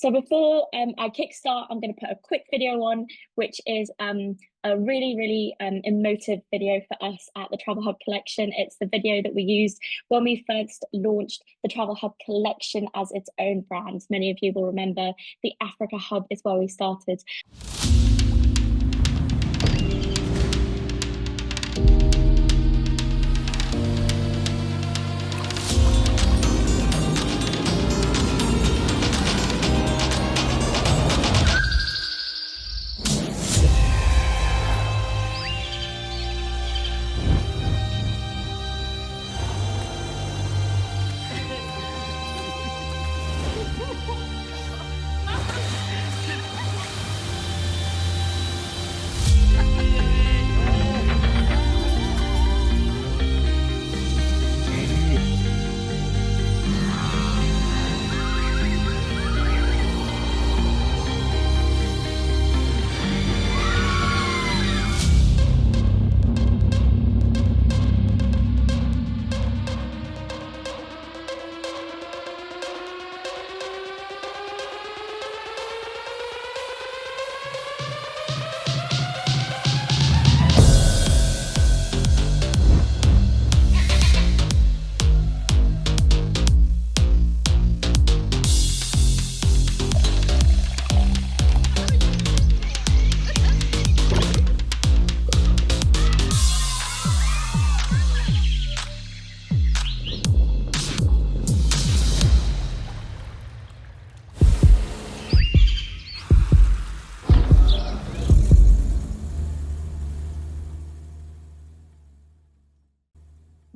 So before I kickstart, I'm going to put a quick video on, which is a really emotive video for us at the Travel Hub Collection. It's the video that we used when we first launched the Travel Hub Collection as its own brand. Many of you will remember the Africa Hub is where we started.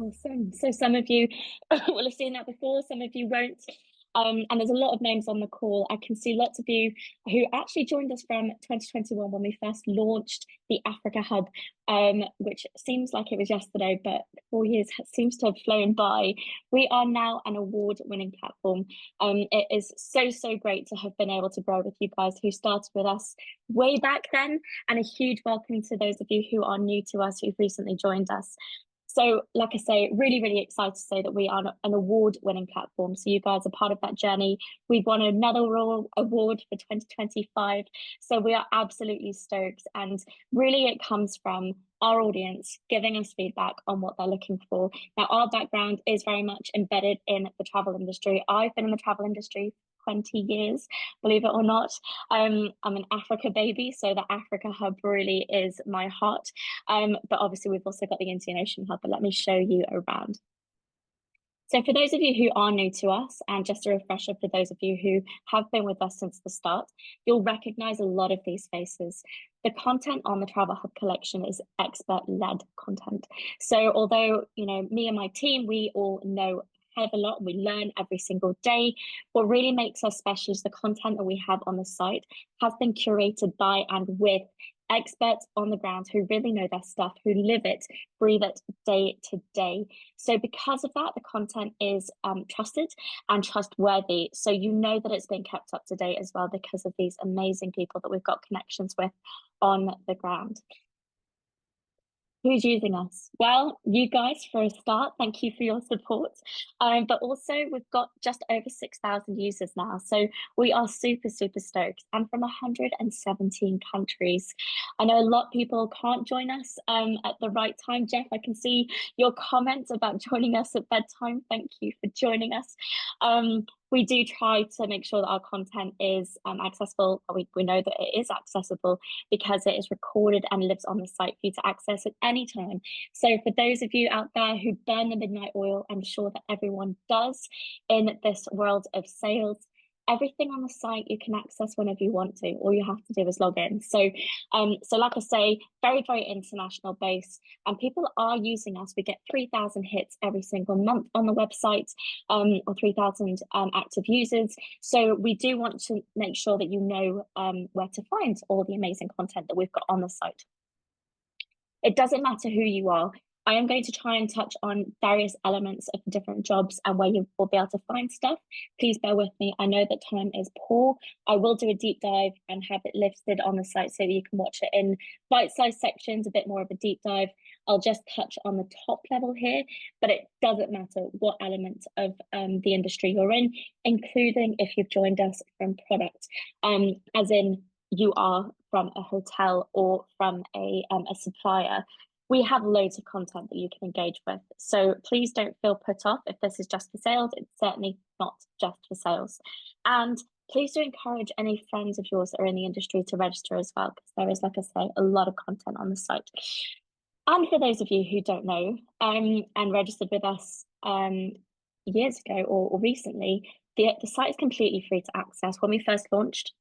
Awesome. So some of you will have seen that before, some of you won't. And there's a lot of names on the call. I can see lots of you who actually joined us from 2021 when we first launched the Africa Hub, which seems like it was yesterday, but 4 years seems to have flown by. We are now an award-winning platform. It is so great to have been able to grow with you guys who started with us way back then, and a huge welcome to those of you who are new to us, who've recently joined us. So, like I say, really excited to say that we are an award-winning platform. So you guys are part of that journey. We've won another award for 2025. So we are absolutely stoked. And really it comes from our audience giving us feedback on what they're looking for. Now, our background is very much embedded in the travel industry. I've been in the travel industry 20 years, believe it or not. I'm an Africa baby, so the Africa Hub really is my heart. But obviously we've also got the Indian Ocean Hub, but let me show you around. So for those of you who are new to us, and just a refresher for those of you who have been with us since the start, you'll recognize a lot of these faces. The content on the Travel Hub Collection is expert-led content. So although, me and my team, we all know a lot, we learn every single day. What really makes us special is the content that we have on the site has been curated by and with experts on the ground who really know their stuff, who live it, breathe it day to day. So because of that, the content is trusted and trustworthy. So you know that it's been kept up to date as well because of these amazing people that we've got connections with on the ground. Who's using us? Well, you guys for a start, thank you for your support. But also we've got just over 6,000 users now. So we are super stoked, and from 117 countries. I know a lot of people can't join us at the right time. Jeff, I can see your comments about joining us at bedtime. Thank you for joining us. We do try to make sure that our content is accessible. We know that it is accessible because it is recorded and lives on the site for you to access at any time. So for those of you out there who burn the midnight oil, I'm sure that everyone does in this world of sales, everything on the site you can access whenever you want to. All you have to do is log in. So like I say, very international base, and people are using us. We get 3,000 hits every single month on the website, or 3,000 active users. So we do want to make sure that you know where to find all the amazing content that we've got on the site. It doesn't matter who you are. I am going to try and touch on various elements of different jobs and where you will be able to find stuff. Please bear with me. I know that time is poor. I will do a deep dive and have it listed on the site so that you can watch it in bite-sized sections, a bit more of a deep dive. I'll just touch on the top level here, but it doesn't matter what element of the industry you're in, including if you've joined us from product, as in you are from a hotel or from a supplier. We have loads of content that you can engage with. So please don't feel put off if this is just for sales. It's certainly not just for sales. And please do encourage any friends of yours that are in the industry to register as well, because there is, like I say, a lot of content on the site. And for those of you who don't know and registered with us years ago or recently, the site is completely free to access. When we first launched,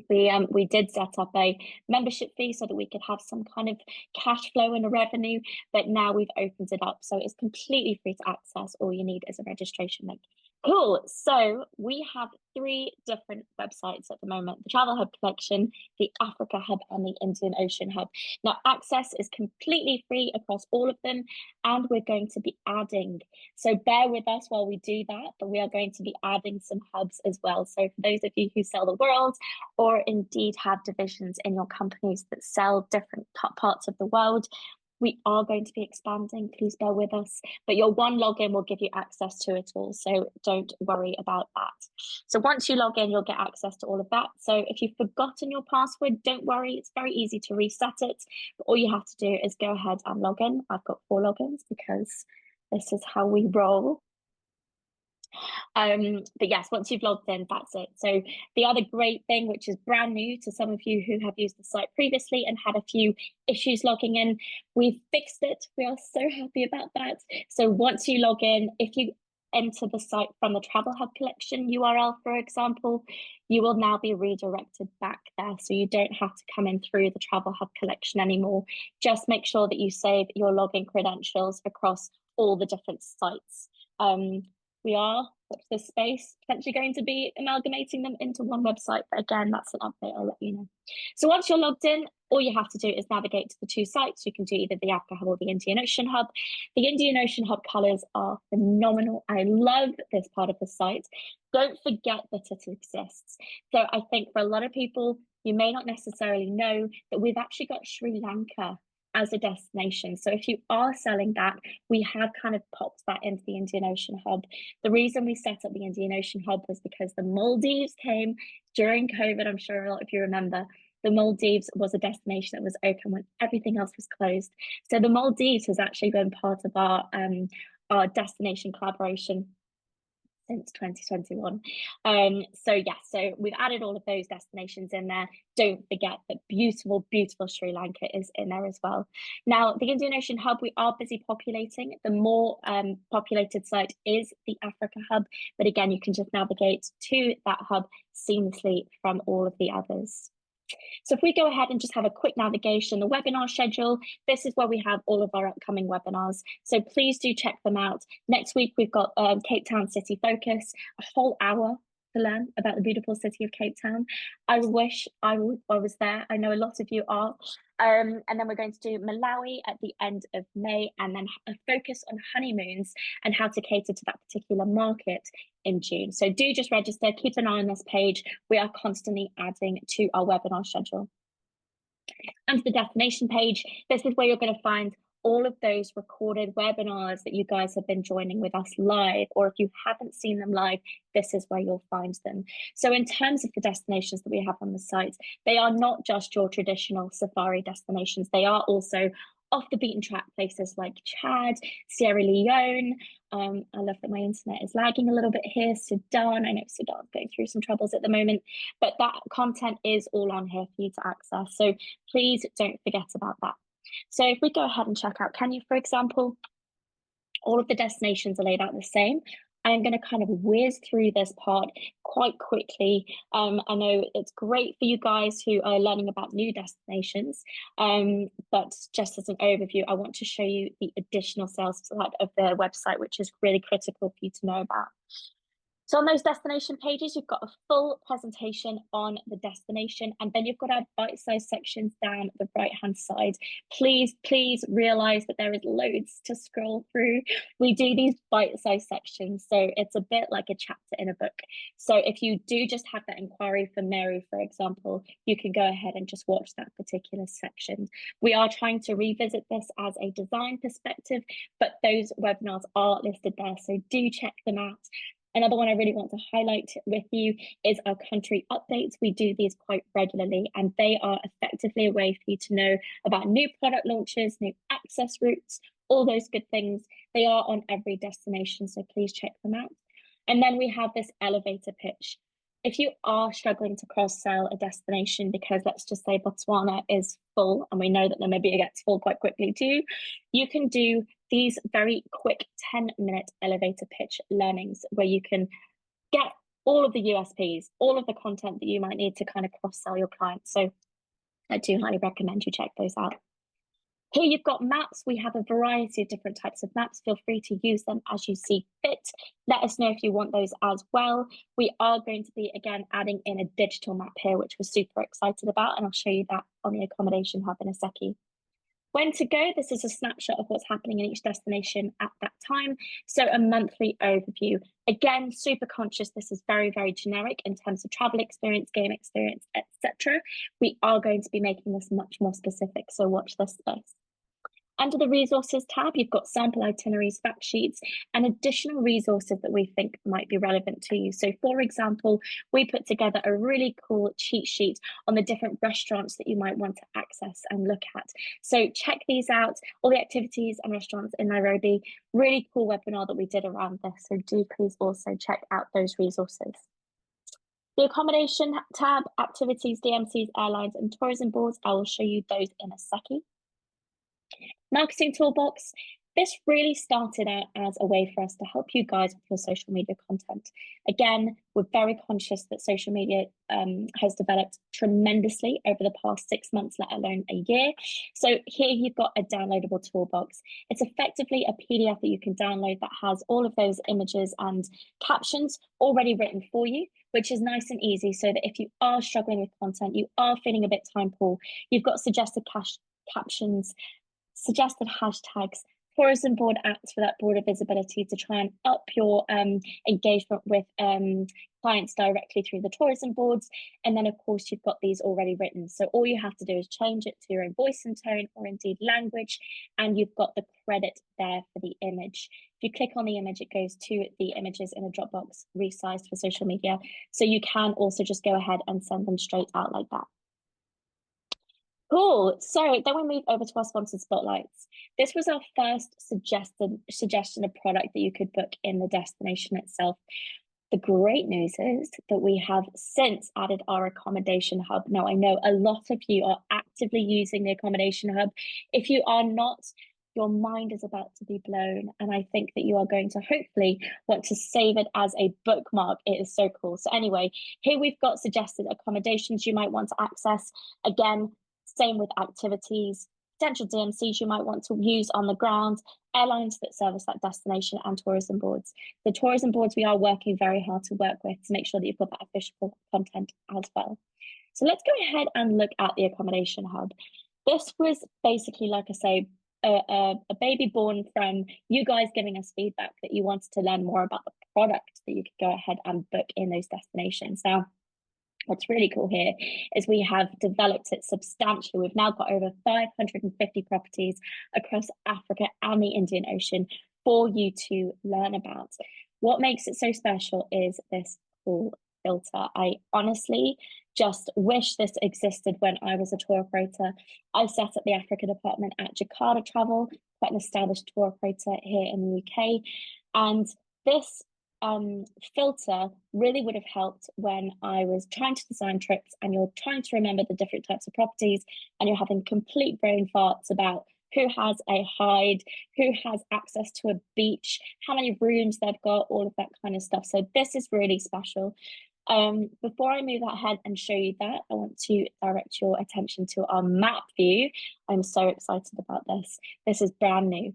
we did set up a membership fee so that we could have some kind of cash flow and a revenue, but now we've opened it up, so it's completely free to access. All you need is a registration link. Cool. So we have 3 different websites at the moment: the Travel Hub Collection, the Africa Hub, and the Indian Ocean Hub. Now, access is completely free across all of them, and we're going to be adding. So bear with us while we do that, but we are going to be adding some hubs as well. So for those of you who sell the world, or indeed have divisions in your companies that sell different parts of the world, we are going to be expanding. Please bear with us, but your one login will give you access to it all, so don't worry about that. So once you log in, you'll get access to all of that. So if you've forgotten your password, don't worry, it's very easy to reset it, but all you have to do is go ahead and log in. I've got 4 logins because this is how we roll. But yes, once you've logged in, that's it. So the other great thing, which is brand new to some of you who have used the site previously and had a few issues logging in, we've fixed it. We are so happy about that. So once you log in, if you enter the site from the Travel Hub Collection URL, for example, you will now be redirected back there. So you don't have to come in through the Travel Hub Collection anymore. Just make sure that you save your login credentials across all the different sites. We are, watch this space, potentially going to be amalgamating them into one website. But again, that's an update, I'll let you know. So once you're logged in, all you have to do is navigate to the 2 sites. You can do either the Africa Hub or the Indian Ocean Hub. The Indian Ocean Hub colors are phenomenal. I love this part of the site. Don't forget that it exists. So I think for a lot of people, you may not necessarily know that we've actually got Sri Lanka as a destination. So if you are selling that, we have kind of popped that into the Indian Ocean Hub. The reason we set up the Indian Ocean Hub was because the Maldives came during COVID. I'm sure a lot of you remember. The Maldives was a destination that was open when everything else was closed. So the Maldives has actually been part of our destination collaboration since 2021. So we've added all of those destinations in there. Don't forget that beautiful Sri Lanka is in there as well. Now, the Indian Ocean Hub, we are busy populating. The more populated site is the Africa Hub, but again, you can just navigate to that hub seamlessly from all of the others. So if we go ahead and just have a quick navigation, the webinar schedule, this is where we have all of our upcoming webinars. So please do check them out. Next week, we've got Cape Town City Focus, a whole hour to learn about the beautiful city of Cape Town. I wish I was there. I know a lot of you are. And then we're going to do Malawi at the end of May, and then a focus on honeymoons and how to cater to that particular market in June. So do just register, keep an eye on this page. We are constantly adding to our webinar schedule. And the destination page, this is where you're going to find all of those recorded webinars that you guys have been joining with us live, or if you haven't seen them live, this is where you'll find them. So in terms of the destinations that we have on the site, they are not just your traditional safari destinations. They are also off the beaten track places like Chad, Sierra Leone. I love that my internet is lagging a little bit here. Sudan, I know Sudan's going through some troubles at the moment, but that content is all on here for you to access. So please don't forget about that. So if we go ahead and check out Kenya, for example, all of the destinations are laid out the same. I'm going to kind of whiz through this part quite quickly. I know it's great for you guys who are learning about new destinations, but just as an overview, I want to show you the additional sales side of the website, which is really critical for you to know about. So on those destination pages, you've got a full presentation on the destination, and then you've got our bite-sized sections down the right-hand side. Please realize that there is loads to scroll through. We do these bite-sized sections, so it's a bit like a chapter in a book. So if you do just have that inquiry for Mary, for example, you can go ahead and just watch that particular section. We are trying to revisit this as a design perspective, but those webinars are listed there, so do check them out. Another one I really want to highlight with you is our country updates. We do these quite regularly, and they are effectively a way for you to know about new product launches, new access routes, all those good things. They are on every destination, so please check them out. And then we have this elevator pitch. If you are struggling to cross-sell a destination because let's just say Botswana is full, and we know that Namibia gets full quite quickly too, you can do these very quick 10-minute elevator pitch learnings where you can get all of the USPs, all of the content that you might need to kind of cross-sell your clients. So I do highly recommend you check those out. Here you've got maps. We have a variety of different types of maps. Feel free to use them as you see fit. Let us know if you want those as well. We are going to be, again, adding in a digital map here, which we're super excited about, and I'll show you that on the Accommodation Hub in a second. When to go, this is a snapshot of what's happening in each destination at that time. So a monthly overview. Again, super conscious, this is very, very generic in terms of travel experience, game experience, etc. We are going to be making this much more specific, so watch this space. Under the resources tab, you've got sample itineraries, fact sheets, and additional resources that we think might be relevant to you. So for example, we put together a really cool cheat sheet on the different restaurants that you might want to access and look at. So check these out, all the activities and restaurants in Nairobi. Really cool webinar that we did around this. So do please also check out those resources. The accommodation tab, activities, DMCs, airlines, and tourism boards. I will show you those in a second. Marketing toolbox. This really started out as a way for us to help you guys with your social media content. Again, we're very conscious that social media has developed tremendously over the past 6 months, let alone a year. So here you've got a downloadable toolbox. It's effectively a PDF that you can download that has all of those images and captions already written for you, which is nice and easy, so that if you are struggling with content, you are feeling a bit time poor, you've got suggested captions, suggested hashtags, tourism board apps for that broader visibility to try and up your engagement with clients directly through the tourism boards. And then of course you've got these already written. So all you have to do is change it to your own voice and tone, or indeed language, and you've got the credit there for the image. If you click on the image, it goes to the images in a Dropbox resized for social media. So you can also just go ahead and send them straight out like that. Cool. So then we move over to our sponsored spotlights. This was our first suggestion of product that you could book in the destination itself. The great news is that we have since added our accommodation hub. Now, I know a lot of you are actively using the accommodation hub. If you are not, your mind is about to be blown. And I think that you are going to hopefully want to save it as a bookmark. It is so cool. So anyway, here we've got suggested accommodations you might want to access. Again, same with activities, potential DMCs you might want to use on the ground, airlines that service that destination, and tourism boards. The tourism boards we are working very hard to work with to make sure that you've got that official content as well. So let's go ahead and look at the accommodation hub. This was basically, like I say, a baby born from you guys giving us feedback that you wanted to learn more about the product that you could go ahead and book in those destinations. Now, what's really cool here is we have developed it substantially. We've now got over 550 properties across Africa and the Indian Ocean for you to learn about. What makes it so special is this cool filter. I honestly just wish this existed when I was a tour operator. I set up the Africa department at Jakarta Travel, quite an established tour operator here in the UK. And this filter really would have helped when I was trying to design trips and you're trying to remember the different types of properties and you're having complete brain farts about who has a hide, who has access to a beach, how many rooms they've got, all of that kind of stuff. So this is really special. Before I move ahead and show you that, I want to direct your attention to our map view. I'm so excited about this. This is brand new.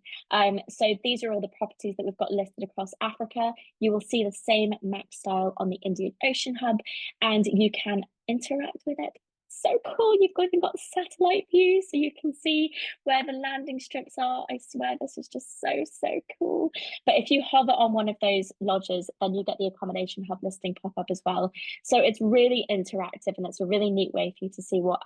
So these are all the properties that we've got listed across Africa. You will see the same map style on the Indian Ocean Hub, and you can interact with it. So cool. You've even got satellite view, so you can see where the landing strips are. I swear this is just so cool. But if you hover on one of those lodges, then you get the accommodation hub listing pop up as well. So it's really interactive, and it's a really neat way for you to see what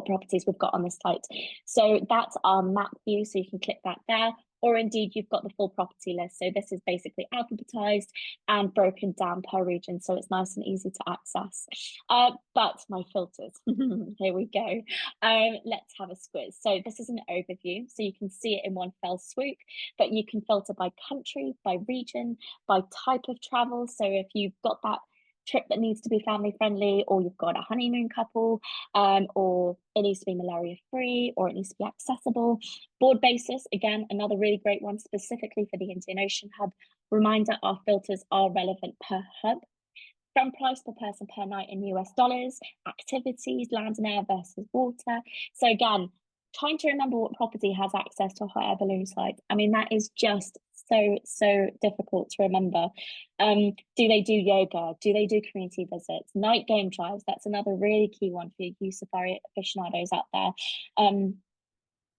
properties we've got on the site. So that's our map view, so you can click that there, or indeed you've got the full property list. So this is basically alphabetized and broken down per region, so it's nice and easy to access. But my filters, here we go. Let's have a squiz. So this is an overview, so you can see it in one fell swoop, but you can filter by country, by region, by type of travel. So if you've got that trip that needs to be family friendly, or you've got a honeymoon couple, or it needs to be malaria free, or it needs to be accessible. Board basis, again, another really great one specifically for the Indian Ocean Hub. Reminder, our filters are relevant per hub. From price per person per night in US dollars, activities, land and air versus water. So again, trying to remember what property has access to a hot air balloon site. I mean, that is just so difficult to remember. Do they do yoga? Do they do community visits? Night game drives, that's another really key one for you safari aficionados out there.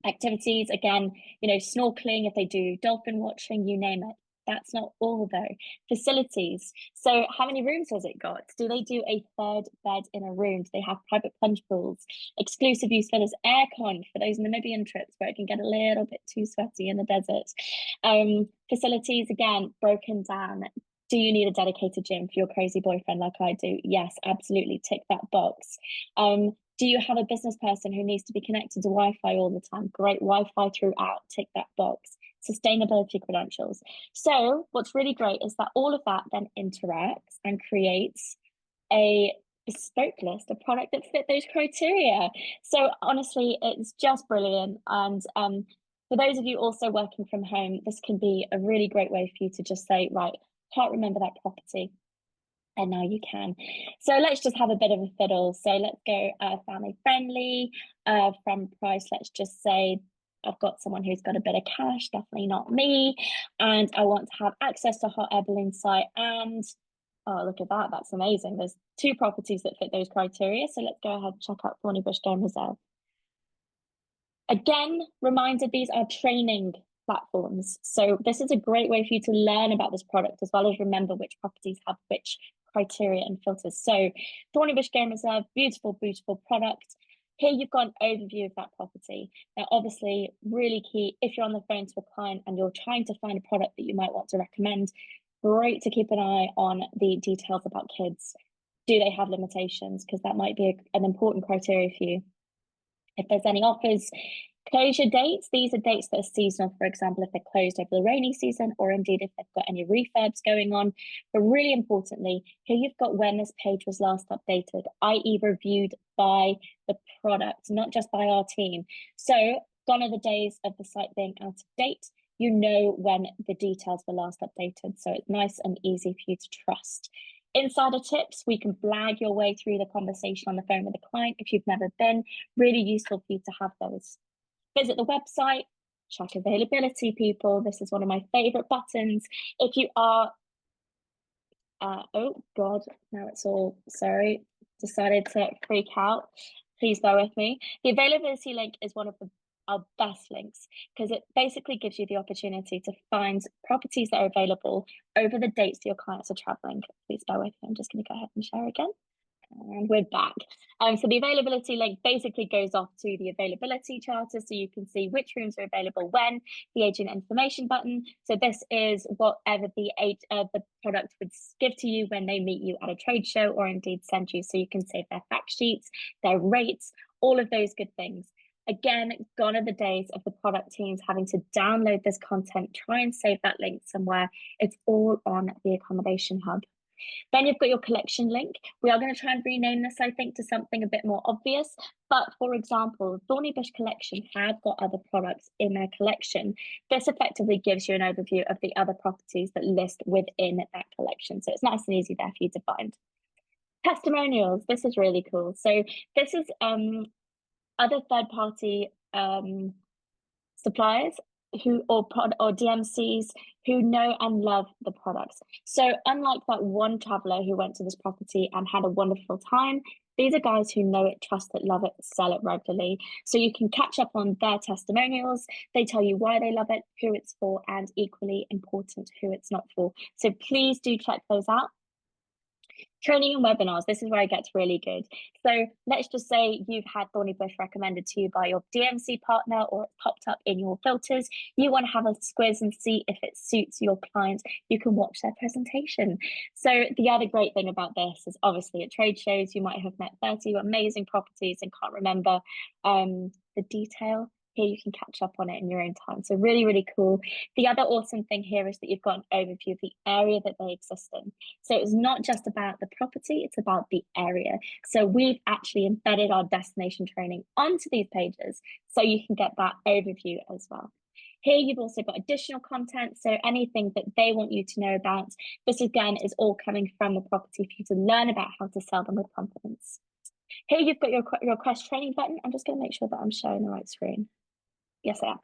Activities, again, snorkeling, if they do dolphin watching, you name it. That's not all though. Facilities. So how many rooms has it got? Do they do a third bed in a room? Do they have private plunge pools? Exclusive use for this aircon for those Namibian trips where it can get a little bit too sweaty in the desert. Facilities, again, broken down. Do you need a dedicated gym for your crazy boyfriend like I do? Yes, absolutely. Tick that box. Do you have a business person who needs to be connected to Wi-Fi all the time? Great Wi-Fi throughout, tick that box. Sustainability credentials. So what's really great is that all of that then interacts and creates a bespoke list, a product that fit those criteria. So honestly, it's just brilliant. And for those of you also working from home, this can be a really great way for you to just say, right, can't remember that property. And now you can. So let's just have a bit of a fiddle. So let's go family friendly. From price, let's just say I've got someone who's got a bit of cash, definitely not me. And I want to have access to hot air balloon site. And oh, look at that. That's amazing. There's 2 properties that fit those criteria. So let's go ahead and check out Thorny Bush Game Reserve. Again, reminder, these are training platforms. So this is a great way for you to learn about this product as well as remember which properties have which criteria and filters. So Thorny Bush Game Reserve, beautiful product. Here you've got an overview of that property. Now, obviously, really key, if you're on the phone to a client and you're trying to find a product that you might want to recommend, great to keep an eye on the details about kids. Do they have limitations? Because that might be an important criteria for you. If there's any offers, closure dates, these are dates that are seasonal, for example, if they're closed over the rainy season, or indeed if they've got any refurbs going on. But really importantly, here you've got when this page was last updated, i.e. reviewed by the product, not just by our team. So gone are the days of the site being out of date. You know when the details were last updated. So it's nice and easy for you to trust. Insider tips, we can blag your way through the conversation on the phone with a client if you've never been. Really useful for you to have those. Visit the website, check availability, people. This is one of my favorite buttons. If you are, oh God, now it's all, sorry, decided to freak out. Please bear with me. The availability link is one of our best links because it basically gives you the opportunity to find properties that are available over the dates that your clients are traveling. Please bear with me. I'm just going to go ahead and share again. And we're back. So the availability link basically goes off to the availability charter, so you can see which rooms are available when, the agent information button. So this is whatever the product would give to you when they meet you at a trade show or indeed send you, so you can save their fact sheets, their rates, all of those good things. Again, gone are the days of the product teams having to download this content, try and save that link somewhere. It's all on the Accommodation Hub. Then you've got your collection link. We are going to try and rename this, I think, to something a bit more obvious. But for example, Thorny Bush Collection have got other products in their collection. This effectively gives you an overview of the other properties that list within that collection. So it's nice and easy there for you to find. Testimonials. This is really cool. So this is other third-party suppliers or DMCs who know and love the products. So unlike that one traveler who went to this property and had a wonderful time, these are guys who know it, trust it, love it, sell it regularly. So you can catch up on their testimonials. They tell you why they love it, who it's for, and equally important, who it's not for. So please do check those out. Training and webinars, this is where it gets really good. So let's just say you've had Thorny Bush recommended to you by your DMC partner, or it popped up in your filters. You want to have a quiz and see if it suits your client. You can watch their presentation. So the other great thing about this is obviously at trade shows, you might have met 30 amazing properties and can't remember the detail. Here you can catch up on it in your own time. So really, really cool. The other awesome thing here is that you've got an overview of the area that they exist in. So it's not just about the property, it's about the area. So we've actually embedded our destination training onto these pages so you can get that overview as well. Here you've also got additional content, so anything that they want you to know about. This again is all coming from the property for you to learn about how to sell them with confidence. Here you've got your request training button. I'm just going to make sure that I'm showing the right screen. Yes, I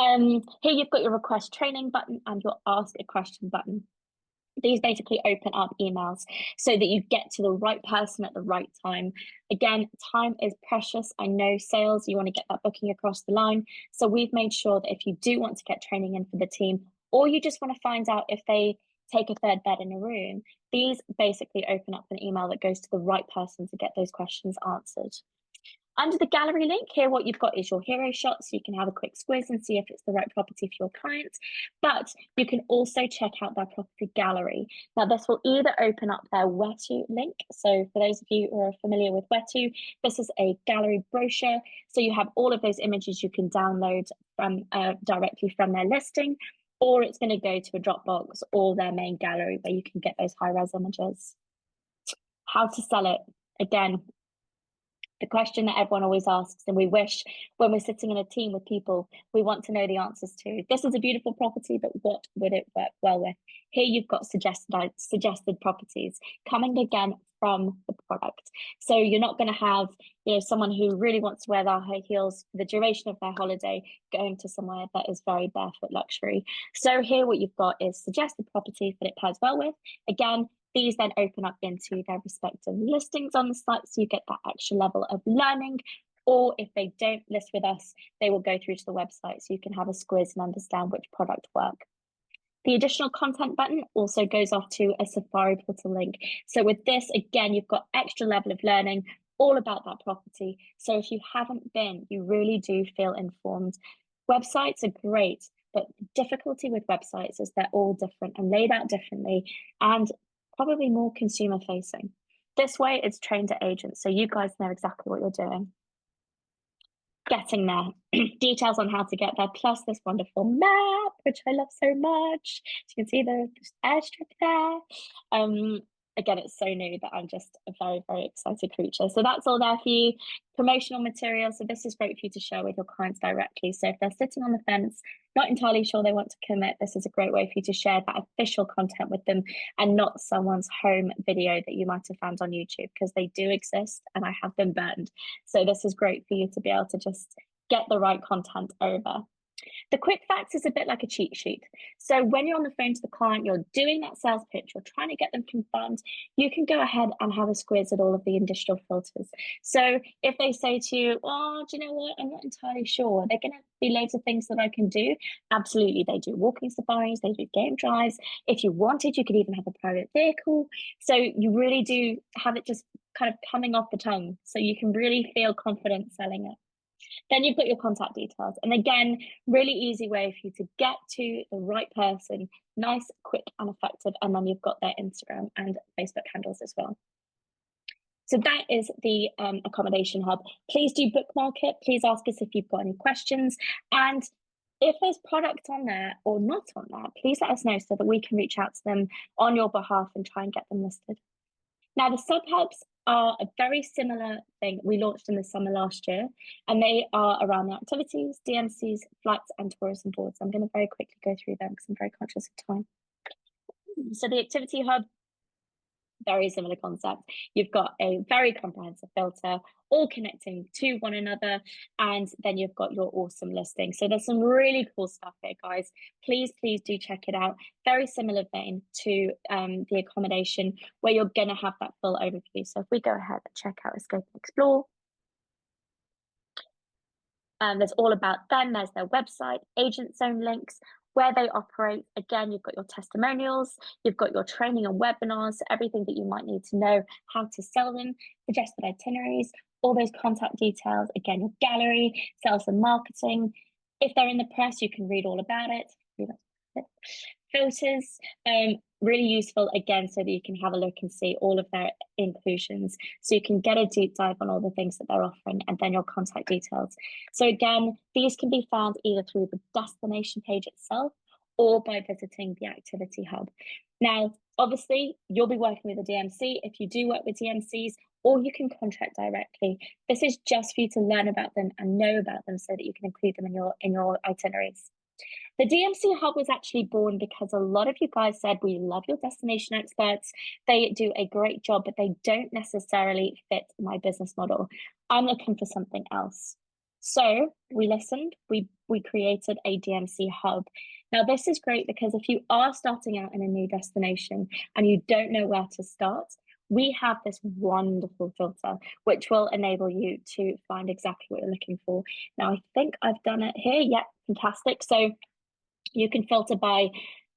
am. Here you've got your request training button and your ask a question button. These basically open up emails so that you get to the right person at the right time. Again, time is precious. I know sales, you want to get that booking across the line. So we've made sure that if you do want to get training in for the team, or you just want to find out if they take a third bed in a room, these basically open up an email that goes to the right person to get those questions answered. Under the gallery link here, what you've got is your hero shot, so you can have a quick squiz and see if it's the right property for your client. But you can also check out their property gallery. Now, this will either open up their Where To link. So for those of you who are familiar with Where To, this is a gallery brochure. So you have all of those images you can download from directly from their listing, or it's going to go to a Dropbox or their main gallery where you can get those high-res images. How to sell it. Again, the question that everyone always asks, and we wish when we're sitting in a team with people, we want to know the answers to. This is a beautiful property, but what would it work well with? Here you've got suggested properties coming again from the product. So you're not going to have, someone who really wants to wear their high heels for the duration of their holiday going to somewhere that is very barefoot luxury. So here what you've got is suggested properties that it pairs well with. Again, these then open up into their respective listings on the site, so you get that extra level of learning. Or if they don't list with us, they will go through to the website so you can have a squiz and understand which product work. The additional content button also goes off to a Safari portal link. So with this, again, you've got extra level of learning all about that property. So if you haven't been, you really do feel informed. Websites are great, but the difficulty with websites is they're all different and laid out differently, and probably more consumer facing. This way it's trained to agents, so you guys know exactly what you're doing. Getting there, details on how to get there, plus this wonderful map, which I love so much. So you can see the airstrip there. Again, it's so new that I'm just a very, very excited creature. So that's all there for you. Promotional material. So this is great for you to share with your clients directly. So if they're sitting on the fence, not entirely sure they want to commit, this is a great way for you to share that official content with them and not someone's home video that you might have found on YouTube, because they do exist and I have been burned. So this is great for you to be able to just get the right content over. The quick facts is a bit like a cheat sheet. So when you're on the phone to the client, you're doing that sales pitch, you're trying to get them confirmed, you can go ahead and have a squiz at all of the additional filters. So if they say to you, oh, do you know what, I'm not entirely sure, are there going to be loads of things that I can do? Absolutely, they do walking safaris, they do game drives. If you wanted, you could even have a private vehicle. So you really do have it just kind of coming off the tongue, so you can really feel confident selling it. Then you've got your contact details. And again, really easy way for you to get to the right person, nice, quick and effective. And then you've got their Instagram and Facebook handles as well. So that is the Accommodation Hub. Please do bookmark it. Please ask us if you've got any questions. And if there's product on there or not on there, please let us know so that we can reach out to them on your behalf and try and get them listed. Now, the sub-hubs are a very similar thing we launched in the summer last year, and they are around the activities, DMCs, flights, and tourism boards. I'm going to very quickly go through them because I'm very conscious of time. So the activity hub, very similar concept. You've got a very comprehensive filter, all connecting to one another, and then you've got your awesome listing. So there's some really cool stuff here, guys. Please do check it out. Very similar vein to the accommodation, where you're going to have that full overview. So if we go ahead and check out Escape and Explore, there's all about them. There's their website, agent zone links, where they operate. Again, you've got your testimonials, you've got your training and webinars, everything that you might need to know how to sell them, suggested itineraries, all those contact details. Again, your gallery, sales and marketing. If they're in the press, you can read all about it. Filters, really useful, again, so that you can have a look and see all of their inclusions, so you can get a deep dive on all the things that they're offering, and then your contact details. So again, these can be found either through the destination page itself or by visiting the activity hub. Now, obviously, you'll be working with a DMC if you do work with DMCs, or you can contract directly. This is just for you to learn about them and know about them so that you can include them in your itineraries. The DMC Hub was actually born because a lot of you guys said, we love your destination experts. They do a great job, but they don't necessarily fit my business model. I'm looking for something else. So we listened, we created a DMC Hub. Now, this is great because if you are starting out in a new destination and you don't know where to start, we have this wonderful filter, which will enable you to find exactly what you're looking for. Now, I think I've done it here. Yep, fantastic. So you can filter by,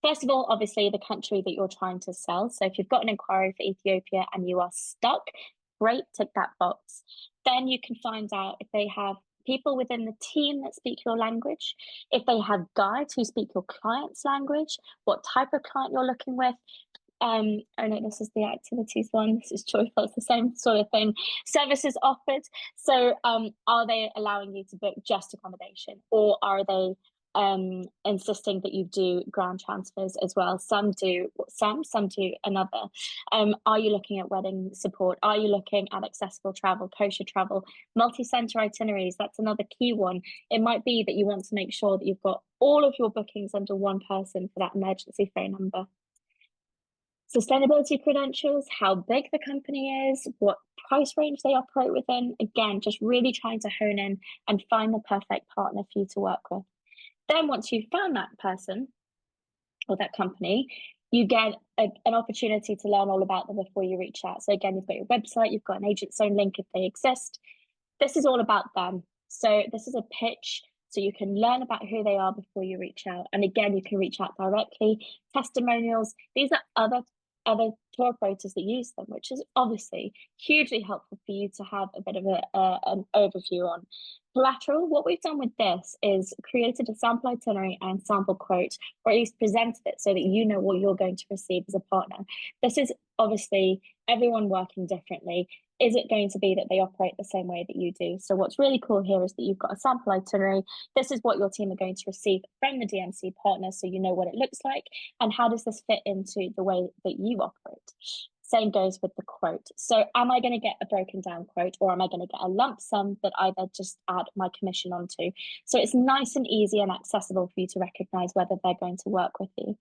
first of all, obviously the country that you're trying to sell. So if you've got an inquiry for Ethiopia and you are stuck, great, tick that box. Then you can find out if they have people within the team that speak your language, if they have guides who speak your client's language, what type of client you're looking with. Oh no, this is the activities one. This is joyful. It's the same sort of thing. Services offered. So are they allowing you to book just accommodation, or are they insisting that you do ground transfers as well? Some do some do another. Are you looking at wedding support? Are you looking at accessible travel, kosher travel, multi-center itineraries? That's another key one. It might be that you want to make sure that you've got all of your bookings under one person for that emergency phone number. Sustainability credentials, how big the company is, what price range they operate within. Again, just really trying to hone in and find the perfect partner for you to work with. Then once you've found that person or that company, you get an opportunity to learn all about them before you reach out. So again, you've got your website, you've got an agent zone link if they exist. This is all about them. So this is a pitch, so you can learn about who they are before you reach out. And again, you can reach out directly. Testimonials, these are other tour operators that use them, which is obviously hugely helpful for you to have a bit of an overview on. Collateral, what we've done with this is created a sample itinerary and sample quote, or at least presented it so that you know what you're going to receive as a partner. This is obviously everyone working differently. Is it going to be that they operate the same way that you do? So what's really cool here is that you've got a sample itinerary. This is what your team are going to receive from the DMC partner, so you know what it looks like and how does this fit into the way that you operate. Same goes with the quote. So am I going to get a broken down quote, or am I going to get a lump sum that I then just add my commission onto? So it's nice and easy and accessible for you to recognize whether they're going to work with you.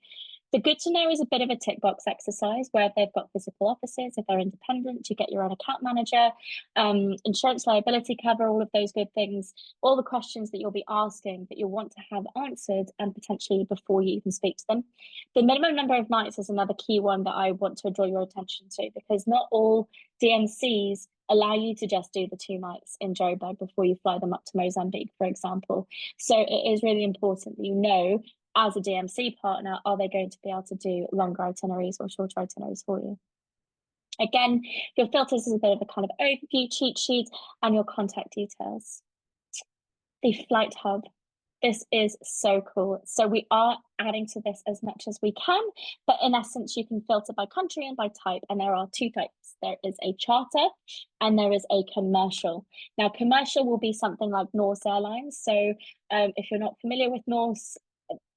The good to know is a bit of a tick box exercise where they've got physical offices. If they're independent, you get your own account manager, insurance liability cover, all of those good things, all the questions that you'll be asking that you'll want to have answered and potentially before you even speak to them. The minimum number of nights is another key one that I want to draw your attention to, because not all DMCs allow you to just do the 2 nights in Joburg before you fly them up to Mozambique, for example. So it is really important that you know, as a DMC partner, are they going to be able to do longer itineraries or shorter itineraries for you? Again, your filters is a bit of a kind of overview cheat sheet and your contact details. The flight hub. This is so cool. So we are adding to this as much as we can, but in essence, you can filter by country and by type, and there are two types. There is a charter and there is a commercial. Now, commercial will be something like Norse Airlines. So if you're not familiar with Norse,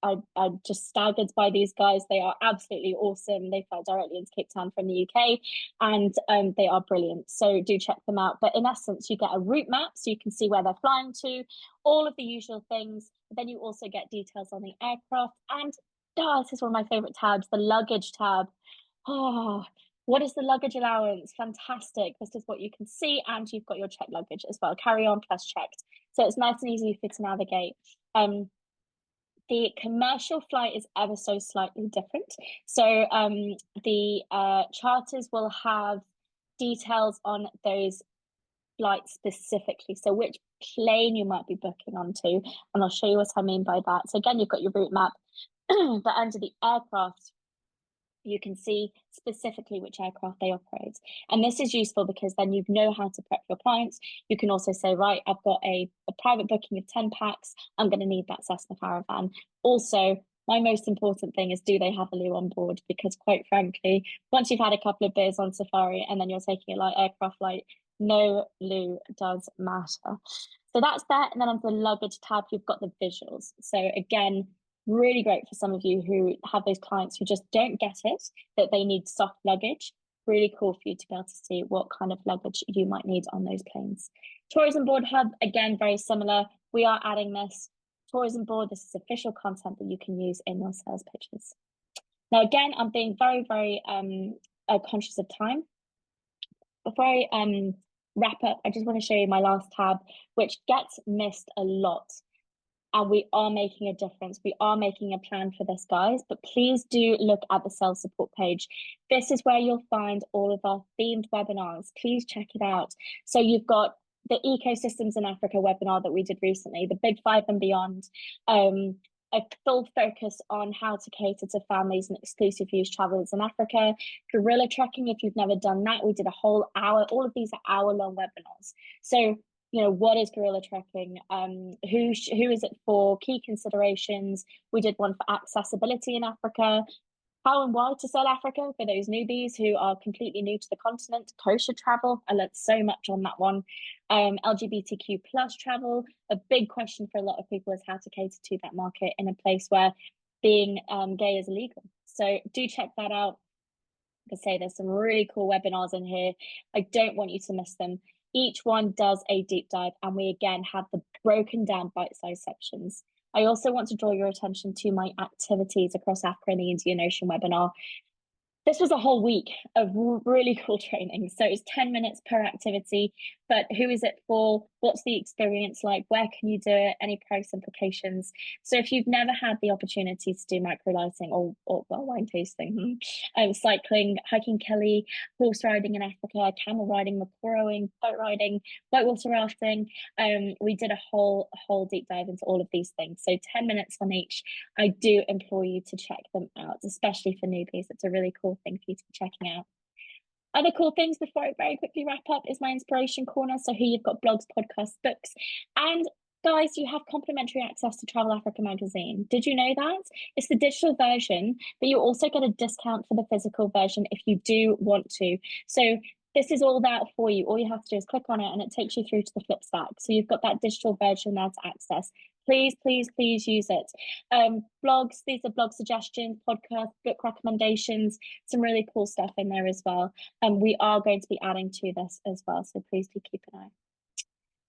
I'm just staggered by these guys. They are absolutely awesome. They fly directly into Cape Town from the UK, and they are brilliant. So do check them out. But in essence, you get a route map so you can see where they're flying to, all of the usual things. But then you also get details on the aircraft. And this is one of my favorite tabs, the luggage tab. Oh, what is the luggage allowance? Fantastic. This is what you can see. And you've got your checked luggage as well, carry on plus checked. So it's nice and easy for you to navigate. The commercial flight is ever so slightly different. So the charters will have details on those flights specifically. So which plane you might be booking onto, and I'll show you what I mean by that. So again, you've got your route map, but under the aircraft, you can see specifically which aircraft they operate. And this is useful because then you know how to prep your clients. You can also say, right, I've got a private booking of 10 packs. I'm going to need that Cessna Caravan. Also, my most important thing is, do they have a loo on board? Because quite frankly, once you've had a couple of beers on safari and then you're taking a light aircraft flight, no loo does matter. So that's that. And then on the luggage tab, you've got the visuals. So again, really great for some of you who have those clients who just don't get it, that they need soft luggage. Really cool for you to be able to see what kind of luggage you might need on those planes. Tourism board hub, again, very similar. We are adding this. Tourism board, this is official content that you can use in your sales pitches. Now, again, I'm being very, very conscious of time. Before I wrap up, I just want to show you my last tab, which gets missed a lot. And we are making a difference. We are making a plan for this, guys, but please do look at the sales support page. This is where you'll find all of our themed webinars. Please check it out. So you've got the Ecosystems in Africa webinar that we did recently, the Big Five and Beyond, a full focus on how to cater to families and exclusive use travelers in Africa, gorilla trekking. If you've never done that, we did a whole hour. All of these are hour-long webinars. So what is gorilla trekking? Who is it for? Key considerations. We did one for accessibility in Africa. How and why to sell Africa for those newbies who are completely new to the continent. Kosher travel. I learned so much on that one. LGBTQ plus travel. A big question for a lot of people is how to cater to that market in a place where being gay is illegal. So do check that out. Like I say, there's some really cool webinars in here. I don't want you to miss them. Each one does a deep dive, and we again have the broken down bite-sized sections. I also want to draw your attention to my activities across Africa and the Indian Ocean webinar. This was a whole week of really cool training. So it's 10 minutes per activity, but who is it for? What's the experience like? Where can you do it? Any price implications? So if you've never had the opportunity to do microlighting or wine tasting, cycling, hiking Kelly, horse riding in Africa, camel riding, macoroing, boat riding, whitewater rafting, we did a whole deep dive into all of these things. So 10 minutes on each. I do implore you to check them out, especially for newbies. It's a really cool thing for you to be checking out. Other cool things before I very quickly wrap up is my inspiration corner. So here you've got blogs, podcasts, books, and guys, you have complimentary access to Travel Africa magazine. Did you know that? It's the digital version, but you also get a discount for the physical version if you do want to. So this is all that for you. All you have to do is click on it and it takes you through to the flip stack. So you've got that digital version now to access. Please, please, please use it. Blogs, these are blog suggestions, podcasts, book recommendations, some really cool stuff in there as well. And we are going to be adding to this as well. So please do keep an eye.